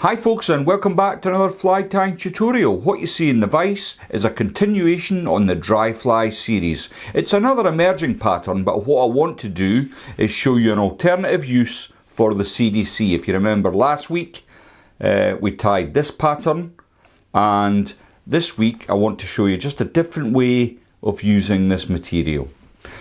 Hi folks, and welcome back to another fly tying tutorial. What you see in the vise is a continuation on the dry fly series. It's another emerging pattern, but what I want to do is show you an alternative use for the CDC. If you remember last week we tied this pattern, and this week I want to show you just a different way of using this material.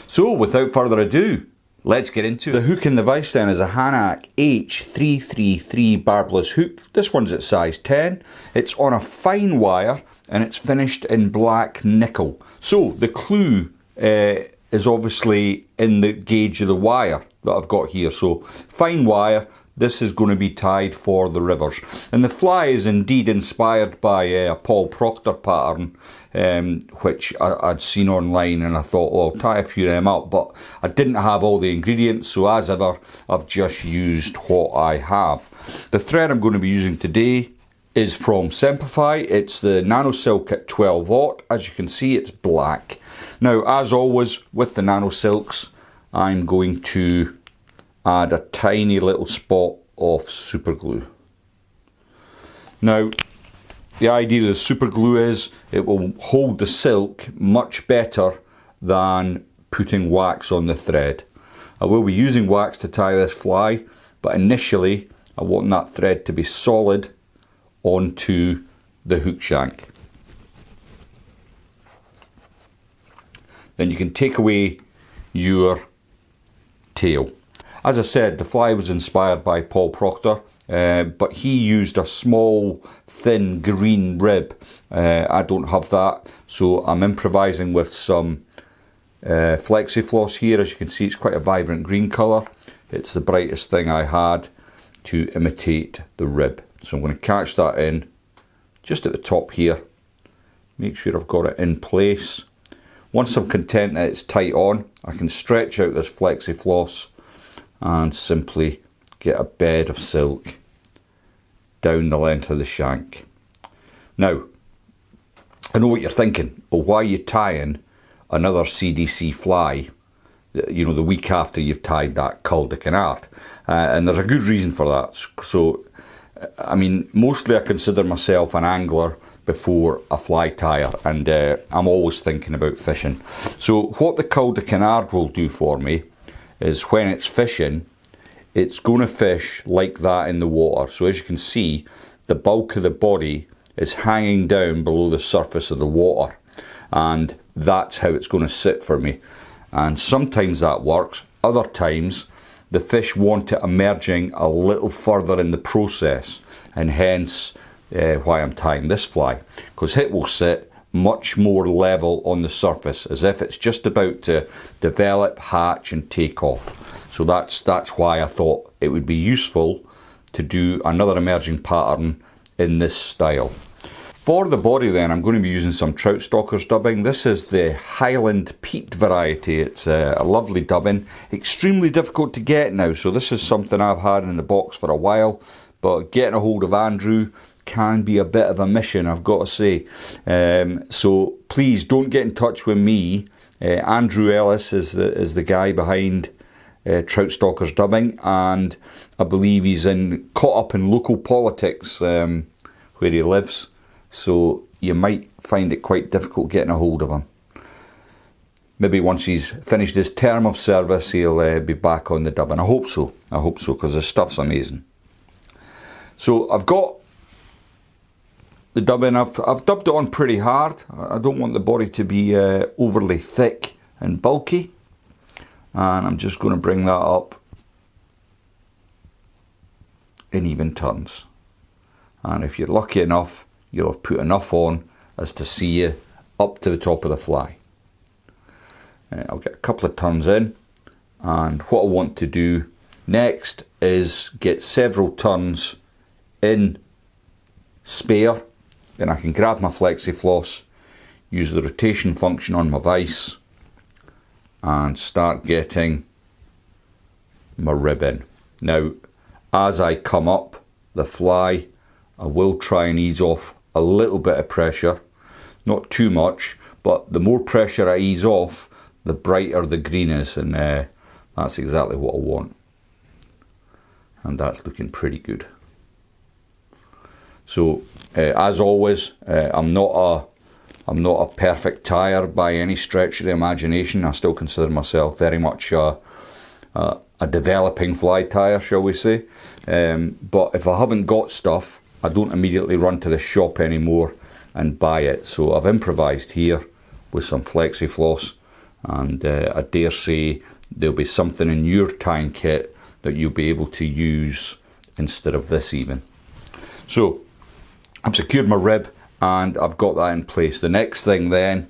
So without further ado, let's get into it. The hook in the vise then is a Hanak H333 barbless hook. This one's at size 10. It's on a fine wire and it's finished in black nickel. So the clue is obviously in the gauge of the wire that I've got here. So fine wire, this is going to be tied for the rivers. And the fly is indeed inspired by a Paul Proctor pattern, which I'd seen online, and I thought, well, I'll tie a few of them up, but I didn't have all the ingredients, so as ever, I've just used what I have. The thread I'm going to be using today is from Simplify. It's the Nano Silk at 12 aught. As you can see, it's black. Now, as always with the Nano Silks, I'm going to add a tiny little spot of super glue. Now, the idea of the super glue is it will hold the silk much better than putting wax on the thread. I will be using wax to tie this fly, but initially I want that thread to be solid onto the hook shank. Then you can take away your tail. As I said, the fly was inspired by Paul Proctor, but he used a small, thin green rib. I don't have that, so I'm improvising with some Flexi Floss here. As you can see, it's quite a vibrant green colour. It's the brightest thing I had to imitate the rib. So I'm going to catch that in just at the top here. Make sure I've got it in place. Once I'm content that it's tight on, I can stretch out this Flexi Floss and simply get a bed of silk down the length of the shank. Now, I know what you're thinking. Oh, why are you tying another CDC fly, you know, the week after you've tied that cul de canard? And there's a good reason for that. So, I mean, mostly I consider myself an angler before a fly tyer, and I'm always thinking about fishing. So what the cul de canard will do for me is when it's fishing, it's going to fish like that in the water. So as you can see, the bulk of the body is hanging down below the surface of the water, and that's how it's going to sit for me. And sometimes that works, other times the fish want it emerging a little further in the process, and hence why I'm tying this fly, because it will sit much more level on the surface, as if it's just about to develop, hatch and take off. So that's why I thought it would be useful to do another emerging pattern in this style. For the body then, I'm going to be using some Trout Stalkers dubbing. This is the Highland Peat variety. It's a lovely dubbing, extremely difficult to get now, so this is something I've had in the box for a while, but getting a hold of Andrew can be a bit of a mission, I've got to say. So please don't get in touch with me. Andrew Ellis is the guy behind Trout Stalkers dubbing, and I believe he's caught up in local politics where he lives, so you might find it quite difficult getting a hold of him. Maybe once he's finished his term of service, he'll be back on the dubbing. I hope so, because the stuff's amazing. So I've got the dubbing. I've dubbed it on pretty hard. I don't want the body to be overly thick and bulky, and I'm just going to bring that up in even turns. And if you're lucky enough, you'll have put enough on as to see you up to the top of the fly. I'll get a couple of turns in, and what I want to do next is get several turns in spare. Then I can grab my Flexi Floss, use the rotation function on my vise, and start getting my rib in. Now, as I come up the fly, I will try and ease off a little bit of pressure, not too much, but the more pressure I ease off, the brighter the green is, and that's exactly what I want. And that's looking pretty good. So as always, I'm not a perfect tyer by any stretch of the imagination. I still consider myself very much a developing fly tyer, shall we say. But if I haven't got stuff, I don't immediately run to the shop anymore and buy it. So I've improvised here with some Flexi Floss, and I dare say there'll be something in your tying kit that you'll be able to use instead of this even. So I've secured my rib and I've got that in place. The next thing then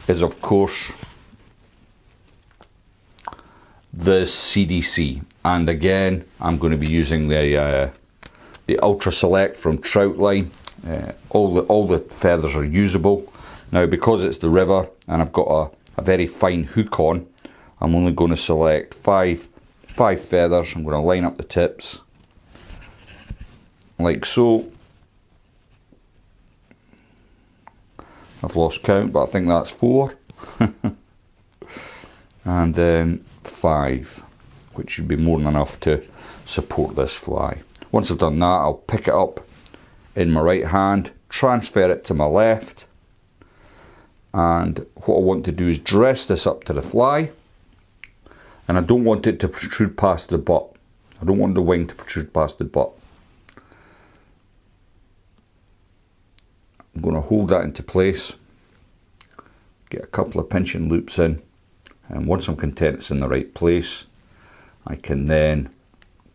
is, of course, the CDC, and again I'm going to be using the Ultra Select from Troutline. All the feathers are usable. Now, because it's the river and I've got a very fine hook on, I'm only going to select five feathers. I'm going to line up the tips like so. I've lost count, but I think that's 4. And then 5, which should be more than enough to support this fly. Once I've done that, I'll pick it up in my right hand, transfer it to my left, and what I want to do is dress this up to the fly, and I don't want it to protrude past the butt. I don't want the wing to protrude past the butt. I'm going to hold that into place, get a couple of pinching loops in, and once I'm content it's in the right place, I can then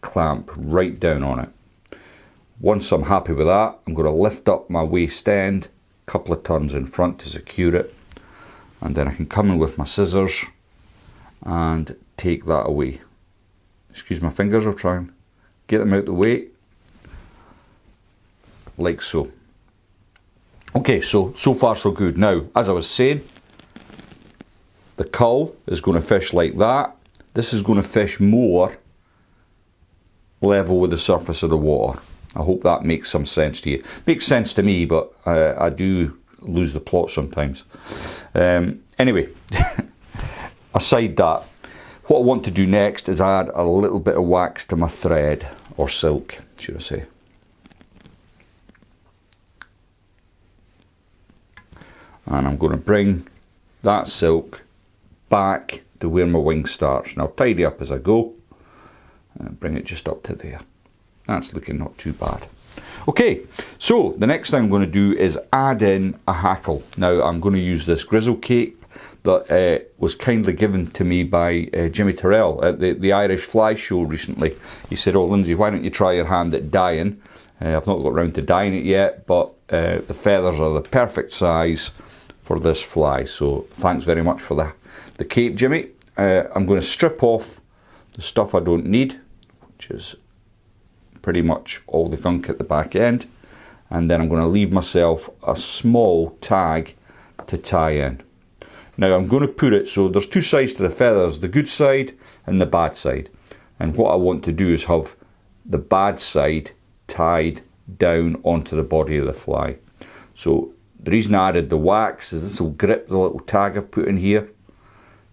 clamp right down on it. Once I'm happy with that, I'm going to lift up my waist end a couple of turns in front to secure it, and then I can come in with my scissors and take that away. Excuse my fingers, I'll try and get them out the way, like so. Okay, so far so good. Now, as I was saying, the cull is going to fish like that. This is going to fish more level with the surface of the water. I hope that makes some sense to you. Makes sense to me, but I do lose the plot sometimes. Anyway, aside that, what I want to do next is add a little bit of wax to my thread, or silk, should I say. And I'm going to bring that silk back to where my wing starts. And I'll tidy up as I go and bring it just up to there. That's looking not too bad. Okay, so the next thing I'm going to do is add in a hackle. Now I'm going to use this grizzle cape that was kindly given to me by Jimmy Terrell at the Irish Fly Show recently. He said, "Oh Lindsay, why don't you try your hand at dyeing?" I've not got around to dyeing it yet, but the feathers are the perfect size for this fly, so thanks very much for the cape, Jimmy. I'm going to strip off the stuff I don't need, which is pretty much all the gunk at the back end, and then I'm going to leave myself a small tag to tie in. Now I'm going to put it so there's two sides to the feathers, the good side and the bad side, and what I want to do is have the bad side tied down onto the body of the fly. So the reason I added the wax is this will grip the little tag I've put in here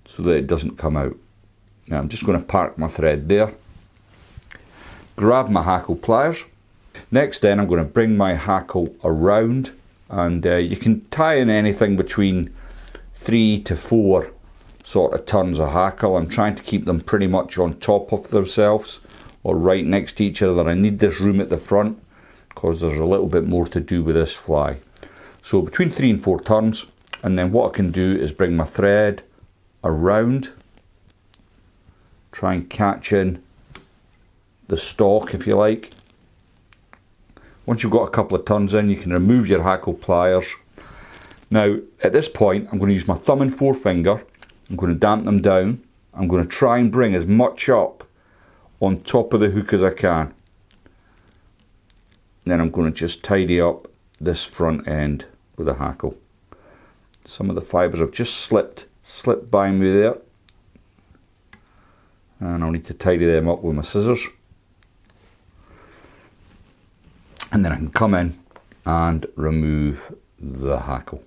so that it doesn't come out. Now I'm just going to park my thread there, grab my hackle pliers. Next then I'm going to bring my hackle around, and you can tie in anything between 3 to 4 sort of turns of hackle. I'm trying to keep them pretty much on top of themselves or right next to each other. I need this room at the front because there's a little bit more to do with this fly. So between 3 and 4 turns, and then what I can do is bring my thread around, try and catch in the stalk if you like. Once you've got a couple of turns in, you can remove your hackle pliers. Now at this point I'm going to use my thumb and forefinger. I'm going to damp them down. I'm going to try and bring as much up on top of the hook as I can. Then I'm going to just tidy up this front end with a hackle. Some of the fibres have just slipped by me there, and I'll need to tidy them up with my scissors, and then I can come in and remove the hackle.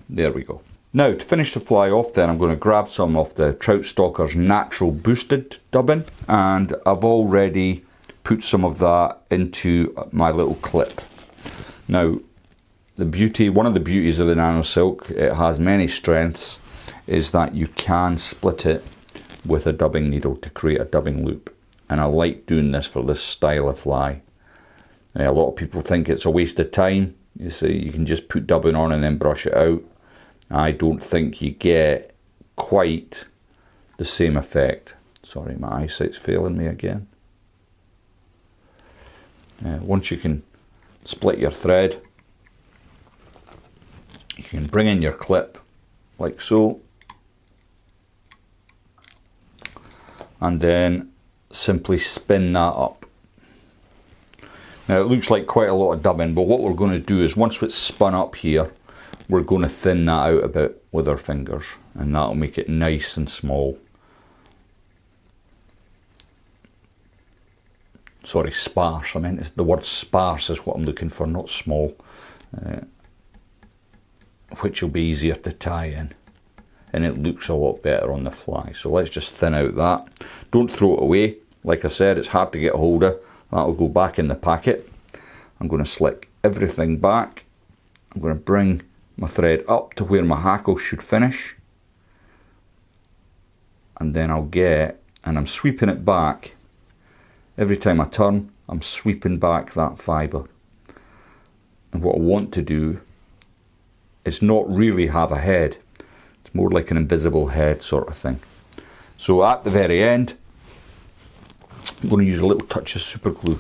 There we go. Now, to finish the fly off then, I'm going to grab some of the Trout Stalker's natural boosted dubbing, and I've already put some of that into my little clip. Now, one of the beauties of the Nano Silk, it has many strengths, is that you can split it with a dubbing needle to create a dubbing loop. And I like doing this for this style of fly. A lot of people think it's a waste of time. You see, you can just put dubbing on and then brush it out. I don't think you get quite the same effect. Sorry, my eyesight's failing me again. Once you can split your thread, you can bring in your clip like so, and then simply spin that up. Now it looks like quite a lot of dubbing, but what we're going to do is once it's spun up here, we're going to thin that out a bit with our fingers, and that'll make it nice and small. Sorry, sparse. I meant the word sparse is what I'm looking for, not small. Which will be easier to tie in, and it looks a lot better on the fly. So let's just thin out that. Don't throw it away. Like I said, it's hard to get hold of. That'll go back in the packet. I'm going to slick everything back. I'm going to bring my thread up to where my hackle should finish, and then I'm sweeping it back. Every time I turn, I'm sweeping back that fibre. And what I want to do is not really have a head. It's more like an invisible head sort of thing. So at the very end, I'm going to use a little touch of super glue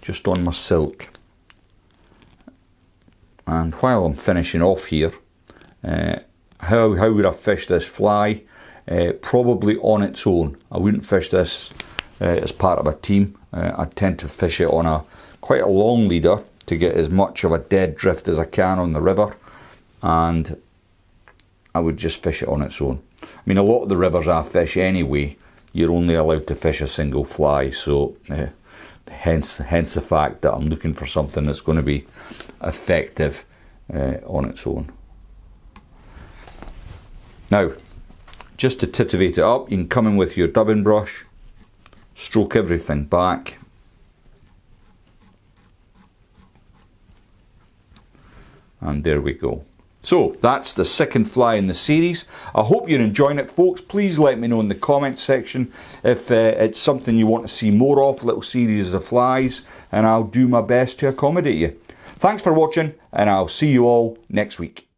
just on my silk. And while I'm finishing off here, how would I fish this fly? Probably on its own. I wouldn't fish this as part of a team. I tend to fish it on quite a long leader to get as much of a dead drift as I can on the river, and I would just fish it on its own. I mean, a lot of the rivers I fish anyway, you're only allowed to fish a single fly, so hence the fact that I'm looking for something that's going to be effective on its own. Now, just to titivate it up, you can come in with your dubbing brush, stroke everything back, and there we go. So that's the second fly in the series. I hope you're enjoying it, folks. Please let me know in the comments section if it's something you want to see more of, little series of flies, and I'll do my best to accommodate you. Thanks for watching, and I'll see you all next week.